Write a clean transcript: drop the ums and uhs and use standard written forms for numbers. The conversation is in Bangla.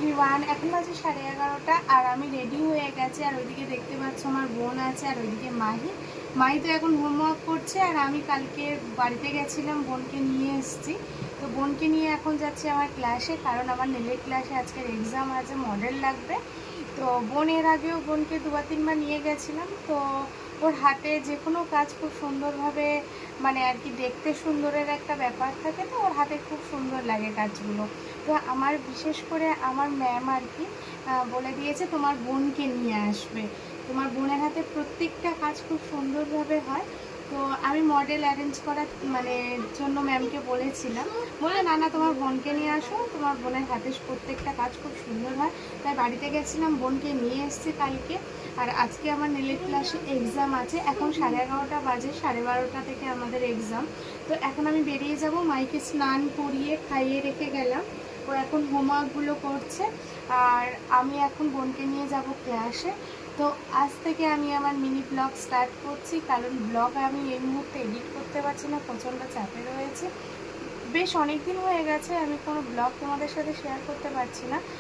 এভরিওয়ান, এখন বাজে 11:30 আর আমি রেডি হয়ে গেছি। আর ওইদিকে দেখতে পাচ্ছ আমার বোন আছে, আর ওইদিকে মাহি তো এখন হোমওয়ার্ক করছে। আর আমি কালকে বাড়িতে গেছিলাম, বোনকে নিয়ে এসেছি। তো বোনকে নিয়ে এখন যাচ্ছি আমার ক্লাসে, কারণ আমার নেলের ক্লাসে আজকের এক্সাম আছে, মডেল লাগবে। তো বোন এর আগেও বোনকে 2-3 বার নিয়ে গেছিলাম। তো ওর হাতে যে কোনো কাজ খুব সুন্দরভাবে, মানে আর কি দেখতে সুন্দরের একটা ব্যাপার থাকে, তো ওর হাতে খুব সুন্দর লাগে কাজগুলো। তো আমার বিশেষ করে আমার ম্যাম আর কি বলে দিয়েছে তোমার বোনকে নিয়ে আসবে, তোমার বোনের হাতে প্রত্যেকটা কাজ খুব সুন্দরভাবে হয়। তো আমি মডেল অ্যারেঞ্জ করার জন্য ম্যামকে বলেছিলাম, বলে না না তোমার বোনকে নিয়ে আসো, তোমার বোনের হাতে প্রত্যেকটা কাজ খুব সুন্দর হয়। তাই বাড়িতে গেছিলাম, বোনকে নিয়ে এসেছি কালকে। আর আজকে আমার নেলের ক্লাসে এক্সাম আছে, এখন 11:30 বাজে, 12:30 থেকে আমাদের এক্সাম। তো এখন আমি বেরিয়ে যাব, মাইকে স্নান করিয়ে খাইয়ে রেখে গেলাম, ও এখন হোমওয়ার্কগুলো করছে। আর আমি এখন বোনকে নিয়ে যাব ক্লাসে। তো আজ থেকে আমি আমার মিনি ব্লগ স্টার্ট করছি, কারণ ব্লগ আমি এই মুহূর্তে এডিট করতে পারছি না, প্রচণ্ড চাপে রয়েছে। বেশ অনেক দিন হয়ে গেছে আমি কোনো ব্লগ তোমাদের সাথে শেয়ার করতে পারছি না।